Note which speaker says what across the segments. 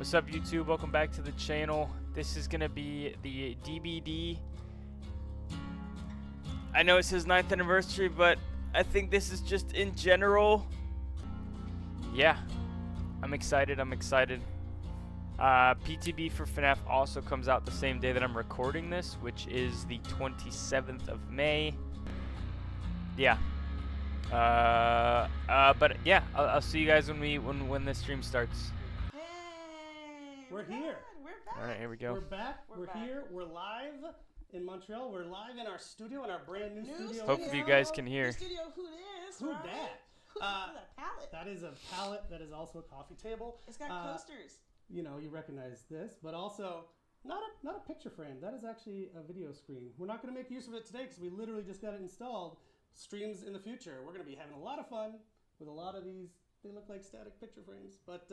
Speaker 1: What's up, YouTube? Welcome back to the channel. This is gonna be the DBD. I know it says 9th anniversary, but I think this is just in general. Yeah, I'm excited. PTB for FNAF also comes out the same day that I'm recording this, which is the 27th of May. Yeah. But yeah, I'll see you guys when the stream starts.
Speaker 2: Hey,
Speaker 3: We're here.
Speaker 2: We're back.
Speaker 1: All right, here we go.
Speaker 3: We're back. We're
Speaker 2: back.
Speaker 3: here. We're live in Montreal. We're live in our studio, in our brand new studio.
Speaker 1: Hopefully you guys can hear.
Speaker 2: New studio, who this?
Speaker 3: Who
Speaker 2: right?
Speaker 3: dat?
Speaker 2: Who's that palette?
Speaker 3: That is a palette. That is also a coffee table.
Speaker 2: It's got coasters.
Speaker 3: You know, you recognize this, but also not a picture frame. That is actually a video screen. We're not going to make use of it today because we literally just got it installed. Streams in the future. We're going to be having a lot of fun with a lot of these. They look like static picture frames, but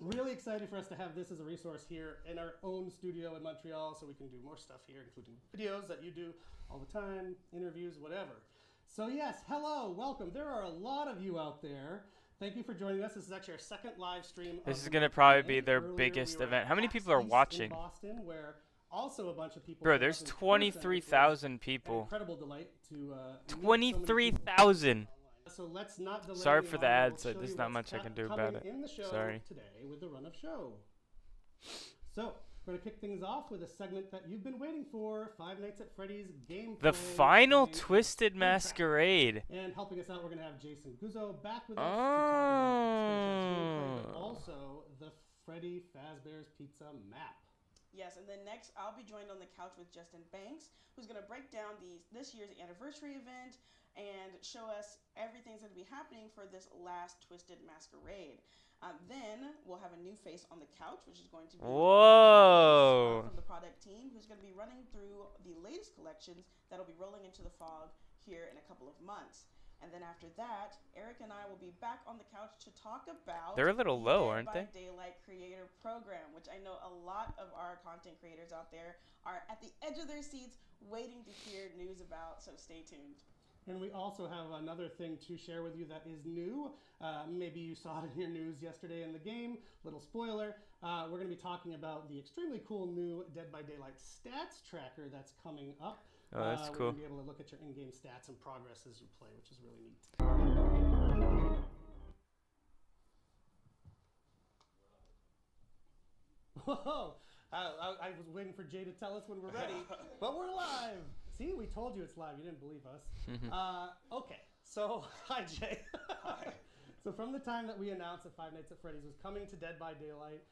Speaker 3: really excited for us to have this as a resource here in our own studio in Montreal, so we can do more stuff here, including videos that you do all the time, interviews, whatever. So yes, hello, welcome. There are a lot of you out there. Thank you for joining us. This is actually our second live stream.
Speaker 1: This is gonna probably be their biggest event. How many people are watching?
Speaker 3: In Boston, where also a bunch of people.
Speaker 1: Bro, there's 23,000 people.
Speaker 3: Incredible delight to
Speaker 1: 23,000.
Speaker 3: So let's not delay.
Speaker 1: Sorry for the ads. There's not much I can do about it. Sorry.
Speaker 3: Today with the run of show. So we're gonna kick things off with a segment that you've been waiting for: Five Nights at Freddy's gameplay.
Speaker 1: The final Twisted Masquerade.
Speaker 3: And helping us out, we're gonna have Jason Guzzo back with us
Speaker 1: Oh.
Speaker 3: to talk about but also the Freddy Fazbear's Pizza map.
Speaker 2: Yes, and then next I'll be joined on the couch with Justin Banks, who's going to break down this year's anniversary event and show us everything's going to be happening for this last Twisted Masquerade. Then we'll have a new face on the couch, which is going to be
Speaker 1: Whoa.
Speaker 2: from the product team, who's going to be running through the latest collections that'll be rolling into the fog here in a couple of months. And then after that, Eric and I will be back on the couch to talk about
Speaker 1: They're a little low, aren't they?
Speaker 2: Dead by Daylight Creator Program, which I know a lot of our content creators out there are at the edge of their seats waiting to hear news about, so stay tuned.
Speaker 3: And we also have another thing to share with you that is new. Maybe you saw it in your news yesterday in the game. Little spoiler. We're going to be talking about the extremely cool new Dead by Daylight stats tracker that's coming up.
Speaker 1: Oh, that's cool.
Speaker 3: We're going to be able to look at your in-game stats and progress as you play, which is really neat. Whoa! I was waiting for Jay to tell us when we're ready, but we're live. See, we told you it's live. You didn't believe us. Okay, so hi, Jay.
Speaker 4: Hi.
Speaker 3: So from the time that we announced that Five Nights at Freddy's was coming to Dead by Daylight,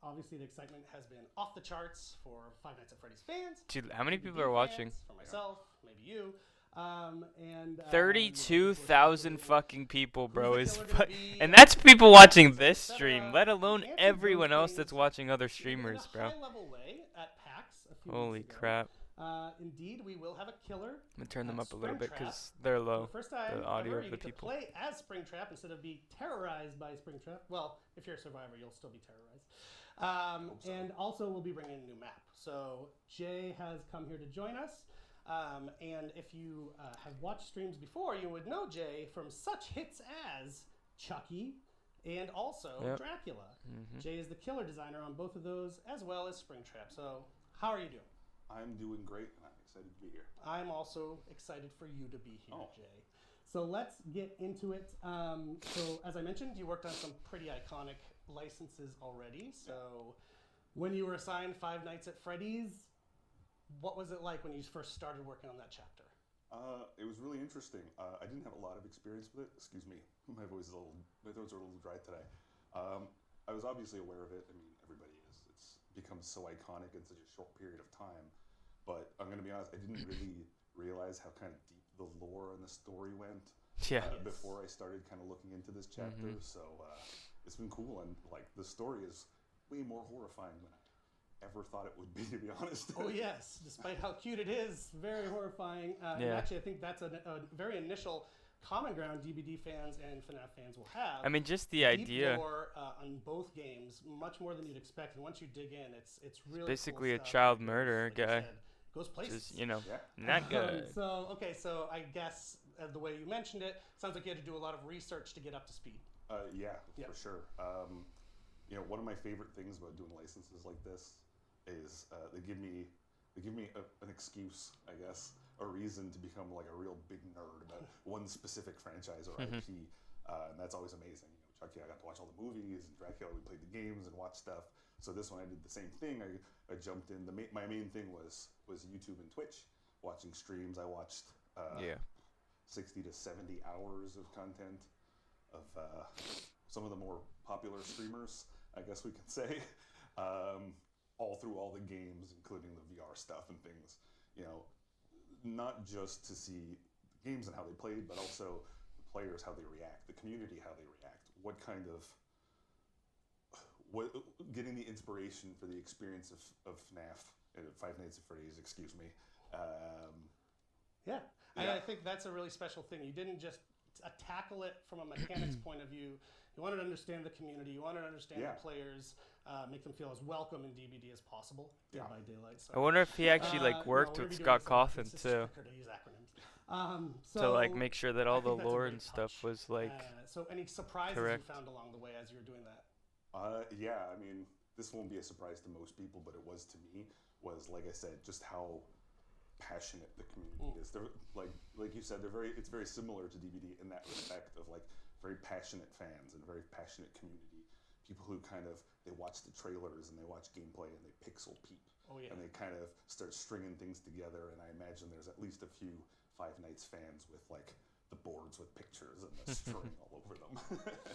Speaker 3: obviously the excitement has been off the charts for Five Nights at Freddy's fans.
Speaker 1: Dude, how many people are watching?
Speaker 3: For myself, maybe you.
Speaker 1: 32,000 fucking people, bro.
Speaker 3: Who's the killer gonna be?
Speaker 1: And that's people watching this stream, let alone everyone else that's watching other streamers, bro.
Speaker 3: In a high-level way at PAX a few
Speaker 1: Holy
Speaker 3: weeks ago.
Speaker 1: crap.
Speaker 3: Indeed, we will have a killer.
Speaker 1: I'm gonna turn them up a little bit
Speaker 3: Springtrap.
Speaker 1: because they're
Speaker 3: For
Speaker 1: low.
Speaker 3: the first time
Speaker 1: The audio
Speaker 3: ever,
Speaker 1: of
Speaker 3: you
Speaker 1: the
Speaker 3: get
Speaker 1: people.
Speaker 3: to play as Springtrap instead of be terrorized by Springtrap. Well, if you're a survivor, you'll still be terrorized. And also, we'll be bringing a new map. So Jay has come here to join us. And if you have watched streams before, you would know Jay from such hits as Chucky and also Dracula. Jay is the killer designer on both of those, as well as Springtrap. So how are you doing?
Speaker 4: I'm doing great, and I'm excited to be here.
Speaker 3: I'm also excited for you to be here,
Speaker 4: Oh.
Speaker 3: Jay. So let's get into it. So as I mentioned, you worked on some pretty iconic licenses already. So when you were assigned Five Nights at Freddy's, what was it like when you first started working on that chapter?
Speaker 4: It was really interesting. I didn't have a lot of experience with it. Excuse me, my throats are a little dry today. I was obviously aware of it. I mean, everybody is. It's become so iconic in such a short period of time. But I'm going to be honest, I didn't really realize how kind of deep the lore and the story went before I started kind of looking into this chapter. So it's been cool, and like the story is way more horrifying than I ever thought it would be, to be honest.
Speaker 3: Oh yes, despite how cute it is, very horrifying. And actually, I think that's a very initial common ground DBD fans and FNAF fans will have.
Speaker 1: I mean, just the
Speaker 3: Deep
Speaker 1: idea.
Speaker 3: lore on both games, much more than you'd expect. And once you dig in, it's really
Speaker 1: Basically
Speaker 3: cool
Speaker 1: a
Speaker 3: stuff.
Speaker 1: child
Speaker 3: It
Speaker 1: murder
Speaker 3: goes, like you
Speaker 1: guy.
Speaker 3: said, goes places.
Speaker 1: Just, you know,
Speaker 4: Yeah.
Speaker 1: not good.
Speaker 3: So I guess the way you mentioned it, sounds like you had to do a lot of research to get up to speed.
Speaker 4: Yeah,
Speaker 3: Yep.
Speaker 4: for sure. one of my favorite things about doing licenses like this is they give me an excuse, I guess, a reason to become like a real big nerd about one specific franchise or IP, and that's always amazing. Chucky, I got to watch all the movies, and Dracula, we played the games and watched stuff. So this one, I did the same thing. I jumped in. My main thing was YouTube and Twitch, watching streams. I watched 60 to 70 hours of content of some of the more popular streamers, I guess we could say, all through all the games, including the VR stuff and things. Not just to see games and how they played, but also the players, how they react, the community, how they react, getting the inspiration for the experience of FNAF, Five Nights at Freddy's, excuse me.
Speaker 3: I think that's a really special thing. You didn't just tackle it from a mechanics point of view. You wanted to understand the community. You wanted to understand the players, make them feel as welcome in DBD as possible. Dead by Daylight. So.
Speaker 1: I wonder if he actually worked with Scott Cawthon too. To make sure that all the lore and stuff was
Speaker 3: so any surprises
Speaker 1: correct.
Speaker 3: You found along the way as you were doing that?
Speaker 4: I mean, this won't be a surprise to most people, but it was to me. Was, like I said, just how passionate the community is. They're like you said, it's very similar to DBD in that respect of very passionate fans and a very passionate community. People who they watch the trailers and they watch gameplay and they pixel peep. And they kind of start stringing things together. And I imagine there's at least a few Five Nights fans with the boards with pictures and the string all over them.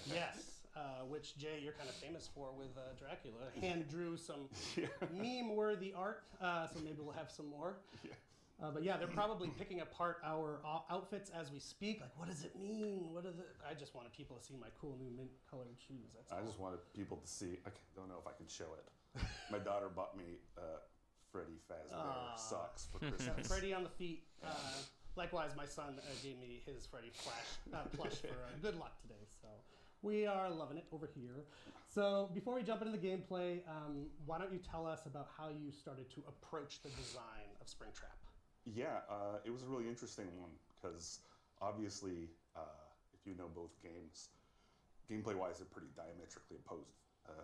Speaker 3: Yes. Which, Jay, you're kind of famous for with Dracula. Hand drew some meme-worthy art, so maybe we'll have some more. But they're probably picking apart our outfits as we speak. What does it mean? I just wanted people to see my cool new mint-colored shoes. That's all.
Speaker 4: Just wanted people to see. I don't know if I can show it. My daughter bought me Freddy Fazbear socks for Christmas.
Speaker 3: Freddy on the feet. Likewise, my son gave me his Freddy plush for good luck today. So we are loving it over here. So before we jump into the gameplay, why don't you tell us about how you started to approach the design of Springtrap?
Speaker 4: It was a really interesting one because obviously, if you know both games, gameplay-wise, they're pretty diametrically opposed.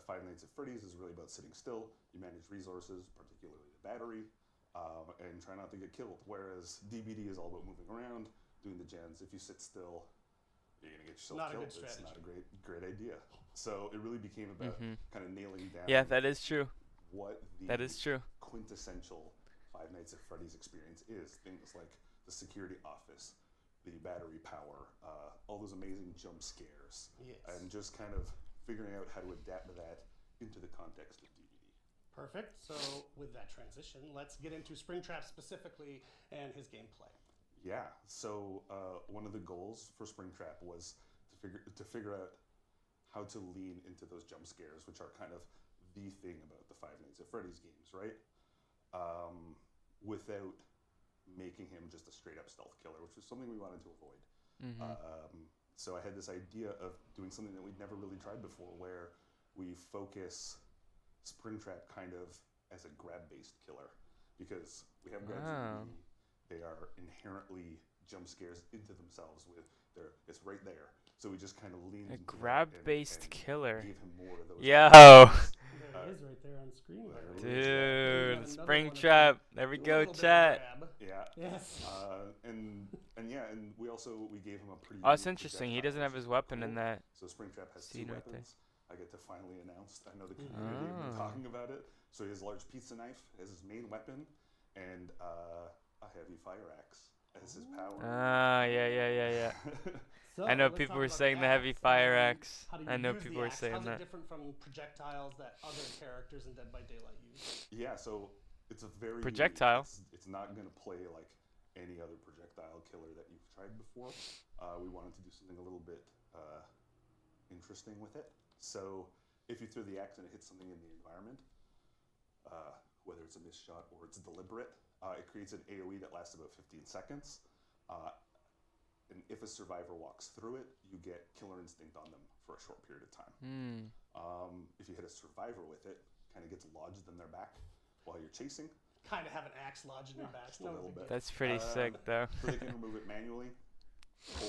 Speaker 4: Five Nights at Freddy's is really about sitting still. You manage resources, particularly the battery, and try not to get killed. Whereas DBD is all about moving around, doing the gens. If you sit still, you're gonna get yourself killed. It's not a great idea. So it really became about kind of nailing down.
Speaker 1: Yeah, that is true.
Speaker 4: What
Speaker 1: that is true.
Speaker 4: Quintessential Five Nights at Freddy's experience is. Things like the security office, the battery power, all those amazing jump scares, and just kind of figuring out how to adapt that into the context of DVD.
Speaker 3: Perfect. So with that transition, let's get into Springtrap specifically and his gameplay.
Speaker 4: So one of the goals for Springtrap was to figure out how to lean into those jump scares, which are kind of the thing about the Five Nights at Freddy's games, right? Without making him just a straight up stealth killer, which was something we wanted to avoid. So I had this idea of doing something that we'd never really tried before, where we focus Springtrap kind of as a grab-based killer, because we have grabs in DBD. They are inherently jump scares into themselves. It's right there. So we just kind of leaned into
Speaker 1: grab-based killer.
Speaker 4: Gave him more of those.
Speaker 1: Yo.
Speaker 3: There it is right there on screen.
Speaker 1: Dude, Springtrap. There we go, chat.
Speaker 3: Yes.
Speaker 4: And we gave him a pretty.
Speaker 1: Oh, it's interesting. He doesn't have his weapon in that.
Speaker 4: So Springtrap has two
Speaker 1: scene right
Speaker 4: weapons. I get to finally announce. I know the community have been talking about it. So he has a large pizza knife as his main weapon, and a heavy fire axe as his power.
Speaker 1: Yeah.
Speaker 3: So,
Speaker 1: I know people were saying the heavy fire axe. I know people were saying that.
Speaker 3: How's it different from projectiles that other characters in Dead by Daylight use?
Speaker 4: Yeah, so it's a very
Speaker 1: projectile.
Speaker 4: It's not going to play like any other projectile killer that you've tried before. We wanted to do something a little bit interesting with it. So if you throw the axe and it hits something in the environment, whether it's a missed shot or it's deliberate, it creates an AoE that lasts about 15 seconds. And if a survivor walks through it, you get killer instinct on them for a short period of time. If you hit a survivor with it, kind of gets lodged in their back while you're chasing.
Speaker 3: Kind of have an axe lodged in your back.
Speaker 4: A little bit.
Speaker 1: That's pretty sick, though.
Speaker 4: So they can remove it manually.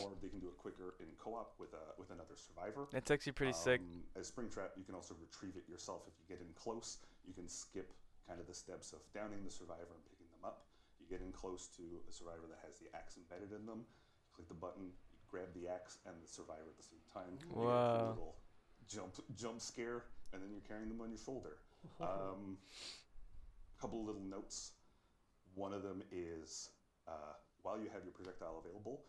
Speaker 4: or they can do it quicker in co-op with another survivor.
Speaker 1: That's actually pretty sick.
Speaker 4: As Springtrap, you can also retrieve it yourself if you get in close. You can skip kind of the steps of downing the survivor and picking them up. You get in close to a survivor that has the axe embedded in them. Click the button, you grab the axe and the survivor at the same time. You get a little jump scare, and then you're carrying them on your shoulder. A couple of little notes. One of them is while you have your projectile available,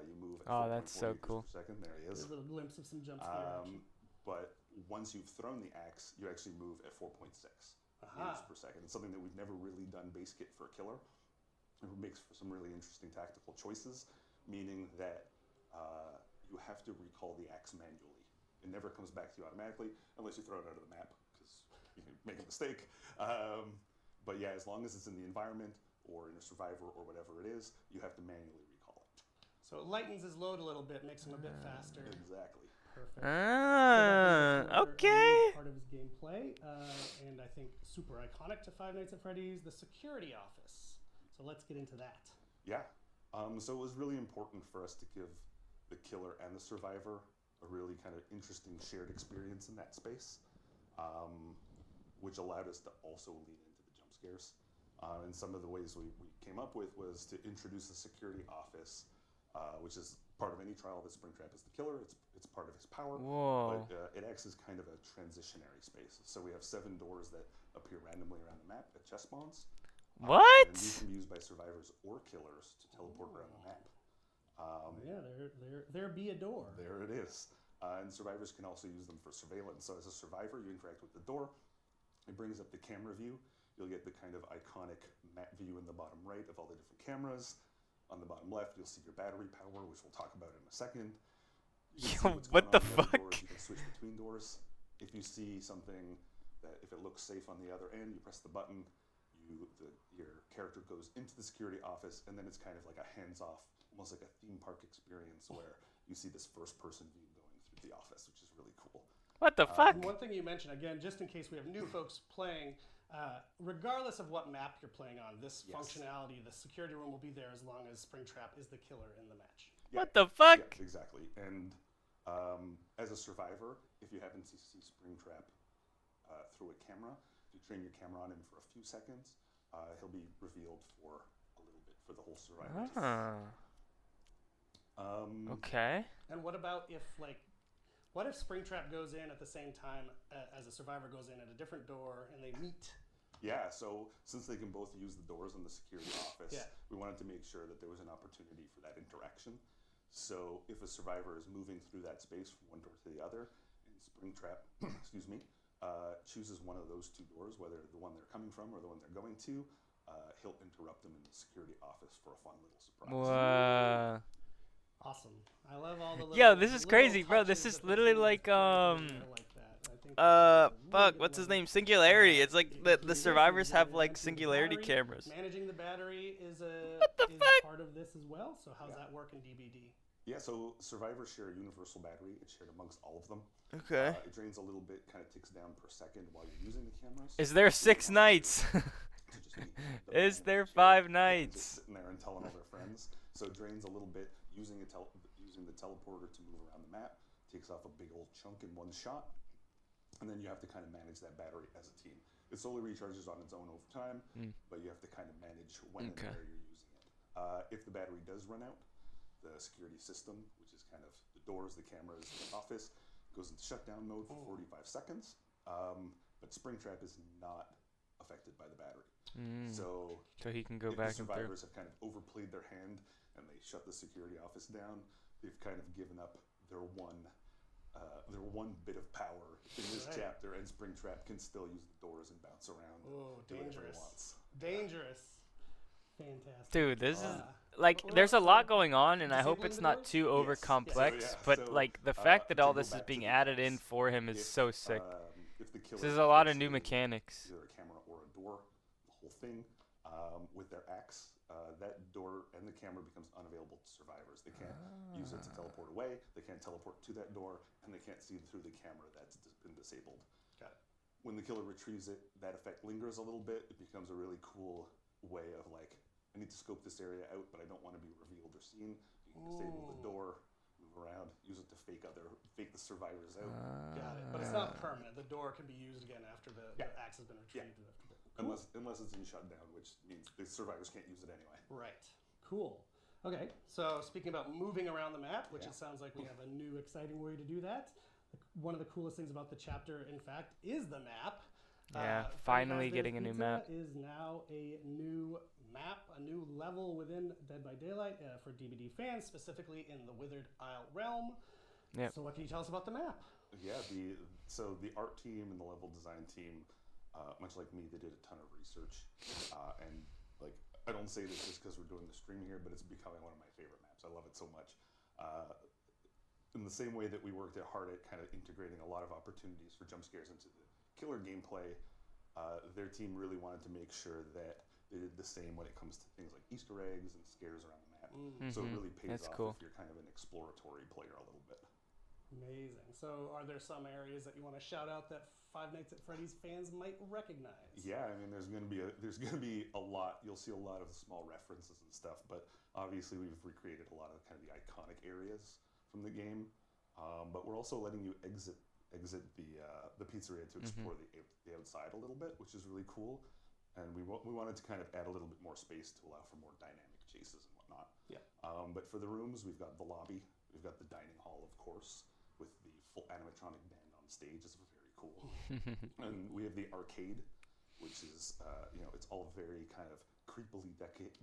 Speaker 4: you move at 4.4
Speaker 1: that's so
Speaker 4: meters
Speaker 1: cool.
Speaker 4: per second. There he is.
Speaker 3: A little glimpse of some jump scare action.
Speaker 4: But once you've thrown the axe, you actually move at 4.6 meters per second. It's something that we've never really done base kit for a killer. It makes for some really interesting tactical choices, meaning that you have to recall the axe manually. It never comes back to you automatically unless you throw it out of the map because you can make a mistake. But yeah, as long as it's in the environment or in a survivor or whatever it is, you have to manually recall it.
Speaker 3: So it lightens his load a little bit, makes him a bit faster.
Speaker 4: Exactly.
Speaker 3: Perfect.
Speaker 1: Okay.
Speaker 3: Part of his gameplay, and I think super iconic to Five Nights at Freddy's, the security office. So let's get into that.
Speaker 4: Yeah. So it was really important for us to give the killer and the survivor a really kind of interesting shared experience in that space, which allowed us to also lean into the jump scares. And some of the ways we came up with was to introduce the security office, which is part of any trial that Springtrap is the killer. It's part of his power.
Speaker 1: Whoa.
Speaker 4: But it acts as kind of a transitionary space. So we have 7 doors that appear randomly around the map at chest spawns.
Speaker 1: What?
Speaker 4: And these can be used by survivors or killers to teleport around the map.
Speaker 3: There be a door.
Speaker 4: There it is. And survivors can also use them for surveillance. So as a survivor, you interact with the door. It brings up the camera view. You'll get the kind of iconic map view in the bottom right of all the different cameras. On the bottom left, you'll see your battery power, which we'll talk about in a second.
Speaker 1: Yo, what the fuck?
Speaker 4: Doors. You can switch between doors. If you see something that, if it looks safe on the other end, you press the button. Your character goes into the security office, and then it's kind of like a hands-off, almost like a theme park experience where you see this first-person view going through the office, which is really cool.
Speaker 1: What the fuck?
Speaker 3: And one thing you mentioned, again, just in case we have new folks playing, regardless of what map you're playing on, this functionality, the security room will be there as long as Springtrap is the killer in the match.
Speaker 1: Yeah. What the fuck?
Speaker 4: Yeah, exactly. And as a survivor, if you happen to see Springtrap through a camera, if you train your camera on him for a few seconds, he'll be revealed for a little bit for the whole survivor.
Speaker 1: Okay.
Speaker 3: And what about if, what if Springtrap goes in at the same time as a survivor goes in at a different door and they meet?
Speaker 4: Yeah, so since they can both use the doors in the security office, we wanted to make sure that there was an opportunity for that interaction. So if a survivor is moving through that space from one door to the other, and Springtrap, chooses one of those 2 doors, whether the one they're coming from or the one they're going to, he'll interrupt them in the security office for a fun little surprise.
Speaker 1: Wow.
Speaker 3: Awesome. I love all the little,
Speaker 1: Yo, this is crazy, bro. This is literally like fuck, what's his name? Singularity. It's like the survivors have like singularity cameras.
Speaker 3: Managing the battery is part of this as well. So how's that work in DBD?
Speaker 4: Yeah, so survivors share a universal battery. It's shared amongst all of them.
Speaker 1: Okay.
Speaker 4: It drains a little bit, kind of ticks down per second while you're using the cameras.
Speaker 1: Is there 6 nights? Is there 5 nights?
Speaker 4: Just sitting there and telling all their friends. So it drains a little bit using the teleporter to move around the map. Takes off a big old chunk in one shot. And then you have to kind of manage that battery as a team. It slowly recharges on its own over time, but you have to kind of manage when and where you're using it. If the battery does run out, the security system, which is kind of the doors, the cameras, the office, goes into shutdown mode for 45 seconds. But Springtrap is not affected by the battery. So
Speaker 1: he can go
Speaker 4: if
Speaker 1: back
Speaker 4: the
Speaker 1: and through.
Speaker 4: survivors have kind of overplayed their hand and they shut the security office down, they've kind of given up their one bit of power in this chapter, and Springtrap can still use the doors and bounce around.
Speaker 3: Oh,
Speaker 4: do whatever
Speaker 3: dangerous.
Speaker 4: he wants.
Speaker 3: Dangerous. Fantastic.
Speaker 1: Dude, this is there's a lot going on, and I hope it's not too over complex. But the fact that all this is being added in for him is so sick. This is a lot of new mechanics.
Speaker 4: Either a camera or a door, the whole thing. With their axe, that door and the camera becomes unavailable to survivors. They can't use it to teleport away. They can't teleport to that door, and they can't see through the camera that's been disabled.
Speaker 3: Got it.
Speaker 4: When the killer retrieves it, that effect lingers a little bit. It becomes a really cool way of I need to scope this area out, but I don't want to be revealed or seen. You disable the door, move around, use it to fake the survivors out.
Speaker 3: Got it. But it's not permanent. The door can be used again after the axe has been retrieved.
Speaker 4: Cool. Unless it's in shutdown, which means the survivors can't use it anyway.
Speaker 3: Right. Cool. Okay, so speaking about moving around the map, which it sounds like we have a new exciting way to do that. One of the coolest things about the chapter, in fact, is the map.
Speaker 1: Yeah, finally getting a new map.
Speaker 3: Is now a new map, a new level within Dead by Daylight for DBD fans, specifically in the Withered Isle realm.
Speaker 1: Yep.
Speaker 3: So what can you tell us about the map?
Speaker 4: Yeah, so the art team and the level design team, much like me, they did a ton of research, and like I don't say this just because we're doing the stream here, but it's becoming one of my favorite maps. I love it so much. In the same way that we worked hard at kind of integrating a lot of opportunities for jump scares into the killer gameplay, their team really wanted to make sure that they did the same when it comes to things like Easter eggs and scares around the map. So it really pays off if you're kind of an exploratory player a little bit.
Speaker 3: Amazing. So are there some areas that you want to shout out that Five Nights at Freddy's fans might recognize?
Speaker 4: Yeah, I mean, there's gonna be a lot. You'll see a lot of small references and stuff, but obviously we've recreated a lot of kind of the iconic areas from the game. But we're also letting you exit the pizzeria to explore the outside a little bit, which is really cool. And we wanted to kind of add a little bit more space to allow for more dynamic chases and whatnot.
Speaker 3: Yeah.
Speaker 4: But for the rooms, we've got the lobby, we've got the dining hall, of course, with the full animatronic band on stage. It's very cool. And we have the arcade, which is it's all very kind of creepily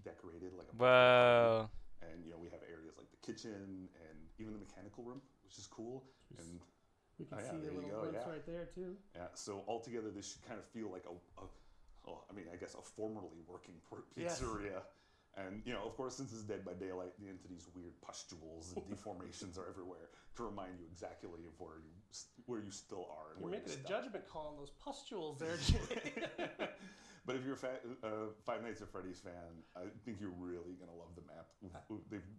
Speaker 4: decorated, like a
Speaker 1: Whoa.
Speaker 4: And we have areas like the kitchen and even the mechanical room, which is cool. And
Speaker 3: we can see a little glimpse right there too.
Speaker 4: Yeah. So altogether, this should kind of feel like I guess a formerly working pizzeria. Yes. And of course, since it's Dead by Daylight, the entity's weird pustules and deformations are everywhere to remind you exactly of where you still are. And
Speaker 3: you're making a judgment call on those pustules there, Jay.
Speaker 4: But if you're a Five Nights at Freddy's fan, I think you're really gonna love the map.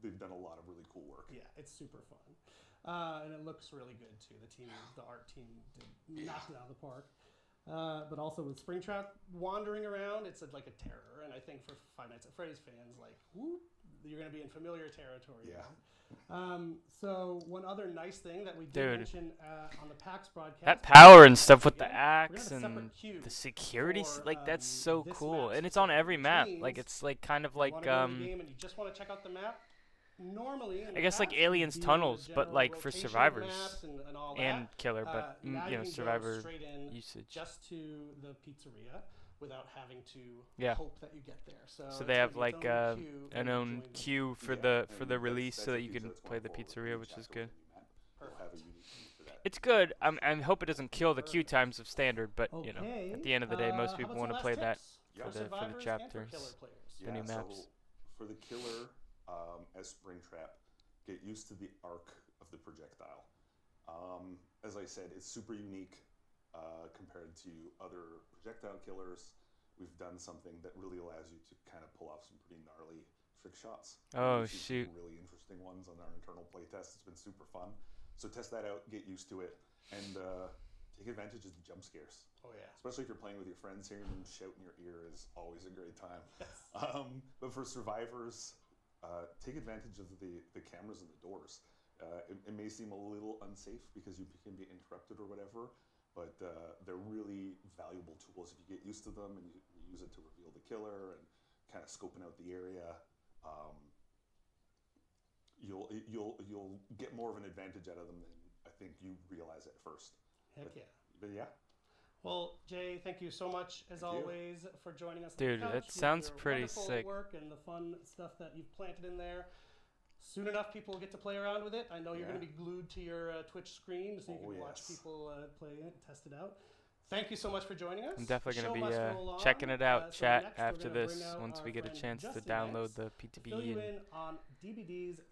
Speaker 4: They've done a lot of really cool work.
Speaker 3: Yeah, it's super fun, and it looks really good too. The art team did knock it out of the park. But also with Springtrap wandering around, it's like a terror. And I think for Five Nights at Freddy's fans, like, whoop, you're going to be in familiar territory.
Speaker 4: Yeah.
Speaker 3: So one other nice thing that we did mention on the PAX broadcast.
Speaker 1: That power and stuff with the axe and the security, like that's so cool. And it's on every map. Like it's like kind of like
Speaker 3: game and you just want to check out the map. Normally,
Speaker 1: I guess like Aliens Tunnels, but like for survivors and killer, but survivor usage.
Speaker 3: Just to the pizzeria without having to hope that you get there. So
Speaker 1: they have like an own queue for the release so that you can play the pizzeria, which is good. It's good. I hope it doesn't kill the queue times of standard, but at the end of the day, most people want to play that for the chapters, the new maps.
Speaker 4: So for the killer. As Springtrap, get used to the arc of the projectile. As I said, it's super unique compared to other projectile killers. We've done something that really allows you to kind of pull off some pretty gnarly trick shots.
Speaker 1: Oh, shoot.
Speaker 4: Some really interesting ones on our internal playtest. It's been super fun. So test that out, get used to it, and take advantage of the jump scares.
Speaker 3: Oh, yeah.
Speaker 4: Especially if you're playing with your friends, hearing them shout in your ear is always a great time.
Speaker 3: Yes.
Speaker 4: But for survivors, take advantage of the cameras and the doors. It may seem a little unsafe because you can be interrupted or whatever, but they're really valuable tools if you get used to them and you use it to reveal the killer and kind of scoping out the area. You'll get more of an advantage out of them than I think you realize at first.
Speaker 3: Heck yeah.
Speaker 4: But yeah.
Speaker 3: Well, Jay, thank you so much, as always, for joining us.
Speaker 1: Dude, that sounds pretty sick.
Speaker 3: Work and the fun stuff that you've planted in there. Soon enough, people will get to play around with it. I know you're going to be glued to your Twitch screen so you can watch people play it and test it out. Thank you so much for joining us.
Speaker 1: I'm definitely going to be checking it out, chat, after this, once we get a chance to download the PTB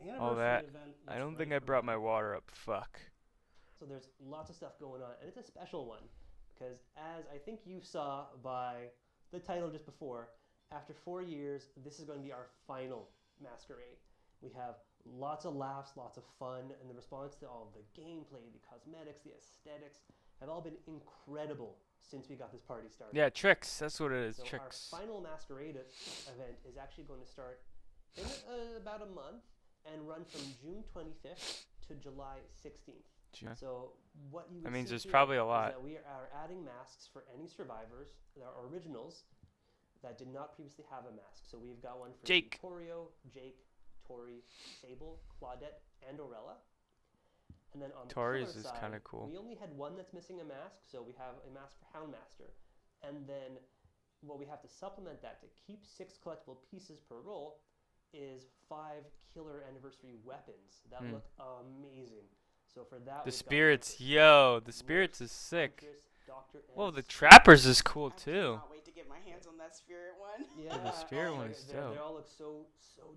Speaker 1: and all that. I don't think I brought my water up. Fuck.
Speaker 5: So there's lots of stuff going on, and it's a special one. Because as I think you saw by the title just before, after 4 years, this is going to be our final Masquerade. We have lots of laughs, lots of fun, and the response to all of the gameplay, the cosmetics, the aesthetics have all been incredible since we got this party started.
Speaker 1: Yeah, tricks. That's what it is,
Speaker 5: so
Speaker 1: tricks.
Speaker 5: Our final Masquerade event is actually going to start in about a month, and run from June 25th to July 16th.
Speaker 1: Sure.
Speaker 5: So what you
Speaker 1: That
Speaker 5: would
Speaker 1: means
Speaker 5: see
Speaker 1: there's
Speaker 5: here
Speaker 1: probably a
Speaker 5: is
Speaker 1: lot.
Speaker 5: that we are adding masks for any survivors that are originals that did not previously have a mask. So we've got one for
Speaker 1: Jake.
Speaker 5: Torio, Jake, Tori, Sable, Claudette, and Orella. And then on
Speaker 1: Tori's
Speaker 5: the
Speaker 1: is
Speaker 5: killer
Speaker 1: kind
Speaker 5: side,
Speaker 1: of cool.
Speaker 5: we only had one that's missing a mask, so we have a mask for Houndmaster. And then what we have to supplement that to keep 6 collectible pieces per roll is 5 killer anniversary weapons that look amazing. So for that,
Speaker 1: The
Speaker 5: we've got
Speaker 1: spirits,
Speaker 5: one for
Speaker 1: yo, the
Speaker 5: Nurse,
Speaker 1: spirits is sick.
Speaker 5: Huntress, Doctor, and
Speaker 1: Whoa, the
Speaker 5: Spirit.
Speaker 1: trappers is cool
Speaker 2: I
Speaker 1: too.
Speaker 2: cannot wait to get my hands on that spirit one.
Speaker 5: Yeah,
Speaker 1: the spirit
Speaker 5: oh my
Speaker 1: one is
Speaker 5: God,
Speaker 1: dope.
Speaker 5: They all look so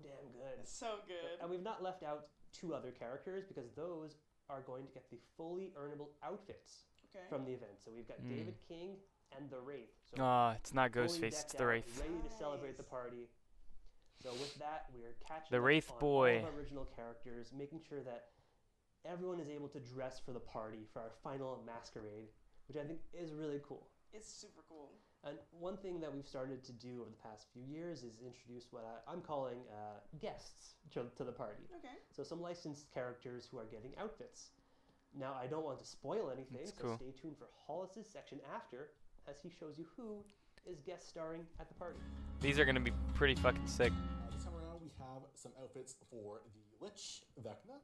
Speaker 5: damn good.
Speaker 2: It's so good.
Speaker 5: And we've not left out 2 other characters because those are going to get the fully earnable outfits
Speaker 2: Okay.
Speaker 5: from the event. So we've got David King and the Wraith. So
Speaker 1: It's not
Speaker 5: fully
Speaker 1: Ghostface, it's
Speaker 5: decked
Speaker 1: the
Speaker 5: out,
Speaker 1: Wraith.
Speaker 5: ready to celebrate the
Speaker 2: Nice.
Speaker 5: party. So with that, we are catching
Speaker 1: The
Speaker 5: up
Speaker 1: Wraith
Speaker 5: on
Speaker 1: boy.
Speaker 5: all of our original characters, making sure that everyone is able to dress for the party for our final masquerade, which I think is really cool.
Speaker 2: It's super cool.
Speaker 5: And one thing that we've started to do over the past few years is introduce what I'm calling guests to the party.
Speaker 2: Okay.
Speaker 5: So some licensed characters who are getting outfits. Now, I don't want to spoil anything,
Speaker 1: That's
Speaker 5: so
Speaker 1: cool.
Speaker 5: stay tuned for Hollis's section after, as he shows you who is guest starring at the party.
Speaker 1: These are gonna be pretty fucking sick.
Speaker 6: This time around, we have some outfits for the Lich Vecna.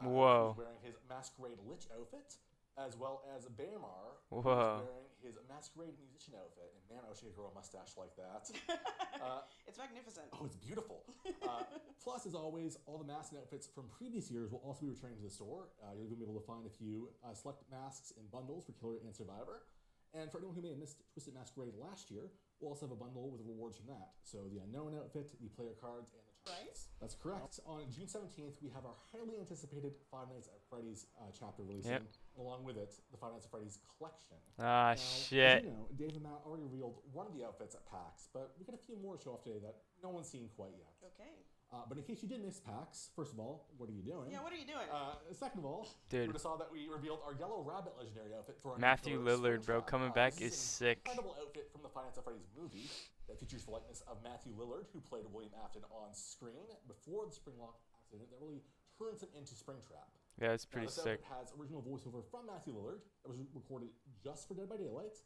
Speaker 1: Whoa.
Speaker 6: Who's wearing his Masquerade Lich outfit, as well as Baemar,
Speaker 1: Whoa.
Speaker 6: who's wearing his Masquerade musician outfit. And man, I wish I could grow a mustache like that.
Speaker 2: It's magnificent.
Speaker 6: Oh, it's beautiful. Plus, as always, all the masks and outfits from previous years will also be returning to the store. You're going to be able to find a few select masks in bundles for Killer and Survivor. And for anyone who may have missed Twisted Masquerade last year, we'll also have a bundle with rewards from that. So the Unknown outfit, the player cards, and the tokens. That's correct. On June 17th, we have our highly anticipated Five Nights at Freddy's chapter releasing, along with it, the Five Nights at Freddy's collection.
Speaker 1: Ah,
Speaker 6: Now,
Speaker 1: shit.
Speaker 6: As you know, Dave and Matt already revealed one of the outfits at PAX, but we got a few more to show off today that no one's seen quite yet.
Speaker 2: Okay.
Speaker 6: But in case you did miss PAX, first of all, what are you doing?
Speaker 2: Yeah, what are you doing?
Speaker 6: Second of all,
Speaker 1: Dude.
Speaker 6: you would have saw that we revealed our Yellow Rabbit legendary outfit for our
Speaker 1: Matthew
Speaker 6: new Killer
Speaker 1: Lillard, bro,
Speaker 6: Springtrap.
Speaker 1: coming back
Speaker 6: This
Speaker 1: is
Speaker 6: an
Speaker 1: sick.
Speaker 6: Incredible outfit from the Five Nights at Freddy's movie that features the likeness of Matthew Lillard, who played William Afton on screen before the Springlock accident that really turns him into Springtrap.
Speaker 1: Yeah, it's
Speaker 6: Now,
Speaker 1: pretty
Speaker 6: this
Speaker 1: sick.
Speaker 6: outfit has original voiceover from Matthew Lillard that was recorded just for Dead by Daylight,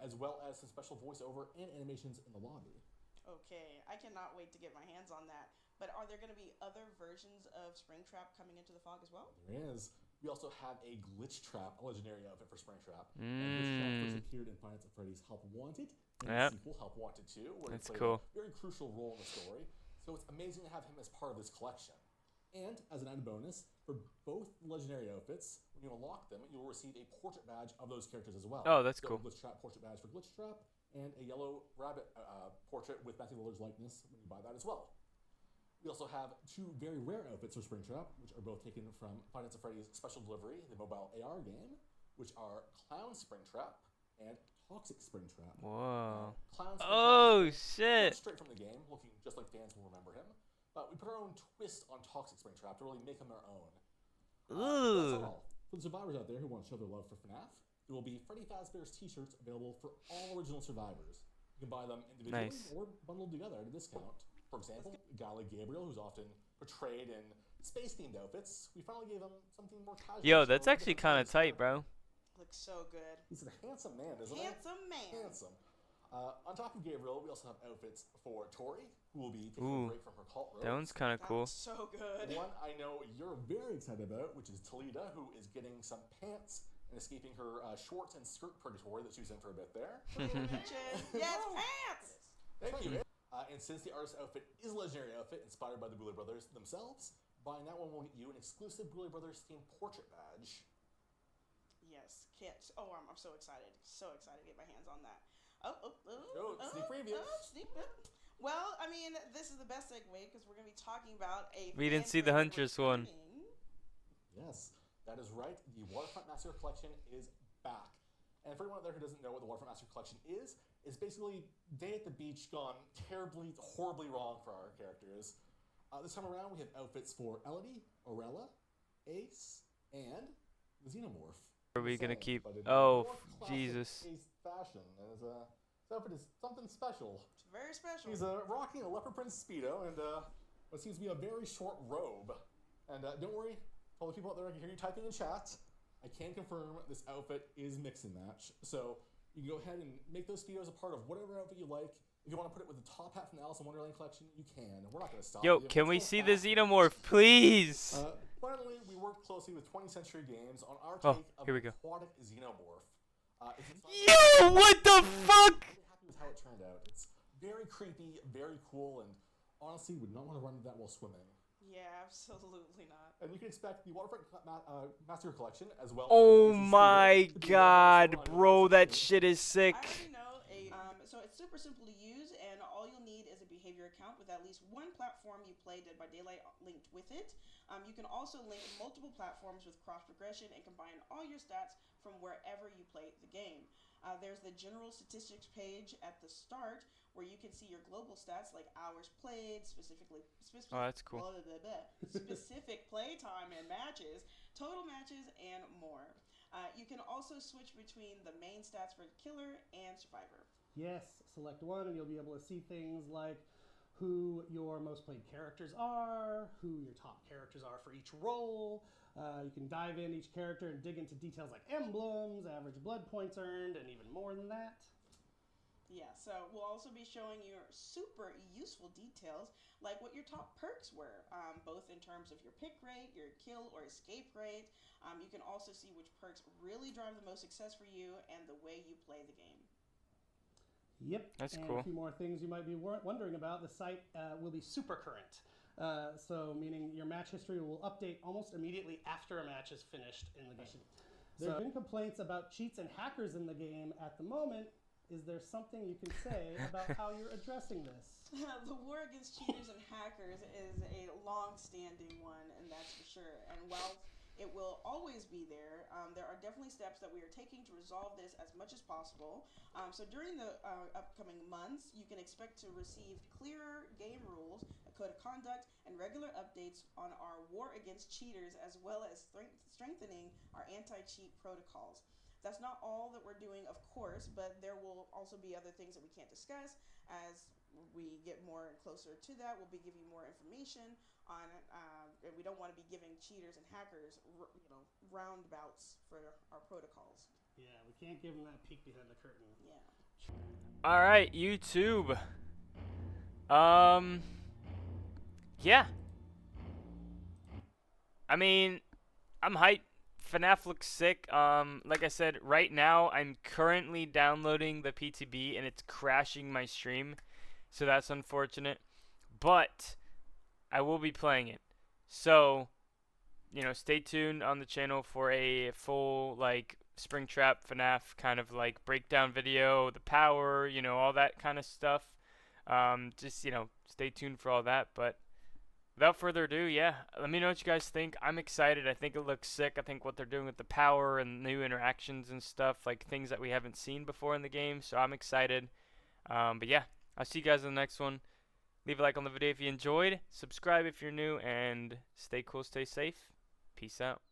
Speaker 6: as well as some special voiceover and animations in the lobby.
Speaker 2: Okay, I cannot wait to get my hands on that. But are there going to be other versions of Springtrap coming into the fog as well?
Speaker 6: There is. We also have a Glitch Trap, a legendary outfit for Springtrap. And Glitch Trap first appeared in Five Nights at Freddy's Help Wanted, and
Speaker 1: Yep.
Speaker 6: the sequel Help Wanted 2, where
Speaker 1: That's
Speaker 6: he played
Speaker 1: cool.
Speaker 6: a very crucial role in the story. So it's amazing to have him as part of this collection. And as an added bonus, for both legendary outfits, when you unlock them, you'll receive a portrait badge of those characters as well.
Speaker 1: Oh, that's
Speaker 6: so
Speaker 1: cool.
Speaker 6: Glitch Trap portrait badge for Glitch Trap, and a Yellow Rabbit portrait with Matthew Lillard's likeness when you buy that as well. We also have 2 very rare outfits for Springtrap, which are both taken from Five Nights at Freddy's Special Delivery, the mobile AR game, which are Clown Springtrap and Toxic Springtrap.
Speaker 1: Whoa.
Speaker 6: Clown Springtrap
Speaker 1: Oh,
Speaker 6: is
Speaker 1: shit.
Speaker 6: straight from the game, looking just like fans will remember him. But we put our own twist on Toxic Springtrap to really make him our own. That's
Speaker 1: Ooh.
Speaker 6: all. For the survivors out there who want to show their love for FNAF, there will be Freddy Fazbear's t-shirts available for all original survivors. You can buy them individually
Speaker 1: Nice.
Speaker 6: or bundled together at a discount. For example, Gala Gabriel, who's often portrayed in space-themed outfits, we finally gave him something more casual.
Speaker 1: Yo,
Speaker 6: to
Speaker 1: that's
Speaker 6: show
Speaker 1: actually
Speaker 6: different
Speaker 1: kind of
Speaker 6: sides
Speaker 1: tight,
Speaker 6: him.
Speaker 1: bro.
Speaker 2: Looks so good.
Speaker 6: He's a handsome man, isn't he?
Speaker 2: Handsome man.
Speaker 6: Handsome. On top of Gabriel, we also have outfits for Tori, who will be taking
Speaker 1: Ooh.
Speaker 6: a break from her cult robes.
Speaker 1: That one's kind of
Speaker 2: That
Speaker 1: cool.
Speaker 2: looks so good.
Speaker 6: One I know you're very excited about, which is Talida, who is getting some pants and escaping her shorts and skirt purgatory that she was in for a bit there.
Speaker 2: Bitches. Yes, pants.
Speaker 6: Thank you. And since the artist's outfit is a legendary outfit inspired by the Boulay Brothers themselves, buying that one will get you an exclusive Boulay Brothers themed portrait badge.
Speaker 2: Yes, kits. Oh, I'm so excited. So excited to get my hands on that.
Speaker 6: Sneak preview.
Speaker 2: Well, I mean, this is the best segue because we're going to be talking about a.
Speaker 1: We didn't
Speaker 2: fan
Speaker 1: see the
Speaker 2: favorite
Speaker 1: Huntress one.
Speaker 2: returning.
Speaker 6: Yes, that is right. The Waterfront Massacre Collection is back. And for anyone out there who doesn't know what the Waterfront Massacre Collection is basically Day at the Beach gone terribly, horribly wrong for our characters. This time around, we have outfits for Elodie, Orella, Ace, and the Xenomorph.
Speaker 1: Are we gonna
Speaker 6: Same,
Speaker 1: keep?
Speaker 6: but in
Speaker 1: Oh,
Speaker 6: more classic
Speaker 1: Jesus.
Speaker 6: Ace fashion. And his outfit is something special.
Speaker 2: It's very special.
Speaker 6: He's rocking a leopard print speedo and what seems to be a very short robe. And don't worry, all the people out there, I can hear you typing in chat. I can confirm this outfit is mix and match. So you can go ahead and make those speedos a part of whatever outfit you like. If you want to put it with the top hat from the Alice in Wonderland collection, you can. We're not going to stop
Speaker 1: Yo,
Speaker 6: you.
Speaker 1: can we
Speaker 6: It's
Speaker 1: see
Speaker 6: so
Speaker 1: the
Speaker 6: fast.
Speaker 1: xenomorph, please?
Speaker 6: Finally, we worked closely with 20th Century Games on our
Speaker 1: Oh,
Speaker 6: take of
Speaker 1: here we
Speaker 6: the
Speaker 1: go.
Speaker 6: aquatic xenomorph.
Speaker 1: Yo, what the fuck?
Speaker 6: I'm really happy with how it turned out. It's very creepy, very cool, and honestly would not want to run into that while swimming.
Speaker 2: Yeah, absolutely not.
Speaker 6: And you can expect the Waterfront Master Collection as well.
Speaker 1: Oh
Speaker 6: as the
Speaker 1: my
Speaker 6: Speedo to be
Speaker 1: god,
Speaker 6: available on
Speaker 1: bro, that
Speaker 6: Amazon.
Speaker 1: shit is sick.
Speaker 2: I already know so it's super simple to use, and all you'll need is a behavior account with at least one platform you play Dead by Daylight linked with it. You can also link multiple platforms with cross progression and combine all your stats from wherever you play the game. There's the general statistics page at the start where you can see your global stats like hours played, specific
Speaker 1: Oh, that's cool.
Speaker 2: specific play time and matches, total matches, and more. You can also switch between the main stats for killer and survivor.
Speaker 3: Yes, select one and you'll be able to see things like who your most played characters are, who your top characters are for each role. You can dive in each character and dig into details like emblems, average blood points earned, and even more than that.
Speaker 2: Yeah, so we'll also be showing you super useful details like what your top perks were, both in terms of your pick rate, your kill or escape rate. You can also see which perks really drive the most success for you and the way you play the game.
Speaker 3: Yep,
Speaker 1: That's
Speaker 3: and
Speaker 1: cool.
Speaker 3: a few more things you might be wondering about. The site will be super current. So meaning your match history will update almost immediately after a match is finished in the game. There have been complaints about cheats and hackers in the game at the moment. Is there something you can say about how you're addressing this?
Speaker 2: The war against cheaters and hackers is a long-standing one, and that's for sure. And while it will always be there, there are definitely steps that we are taking to resolve this as much as possible. So during the upcoming months, you can expect to receive clearer game rules, a code of conduct, and regular updates on our war against cheaters, as well as strengthening our anti-cheat protocols. That's not all that we're doing, of course, but there will also be other things that we can't discuss. As we get more closer to that, we'll be giving more information on, and we don't want to be giving cheaters and hackers, roundabouts for our protocols.
Speaker 3: Yeah, we can't give them that peek behind the curtain.
Speaker 2: Yeah.
Speaker 1: All right, YouTube. Yeah. I mean, I'm hyped. FNAF looks sick. Like I said, right now I'm currently downloading the PTB and it's crashing my stream, so that's unfortunate. But I will be playing it. So, stay tuned on the channel for a full Springtrap FNAF kind of breakdown video, the power, all that kind of stuff. Just stay tuned for all that. But without further ado, yeah, let me know what you guys think. I'm excited. I think it looks sick. I think what they're doing with the power and new interactions and stuff, things that we haven't seen before in the game, so I'm excited. But yeah, I'll see you guys in the next one. Leave a like on the video if you enjoyed. Subscribe if you're new, and stay cool, stay safe. Peace out.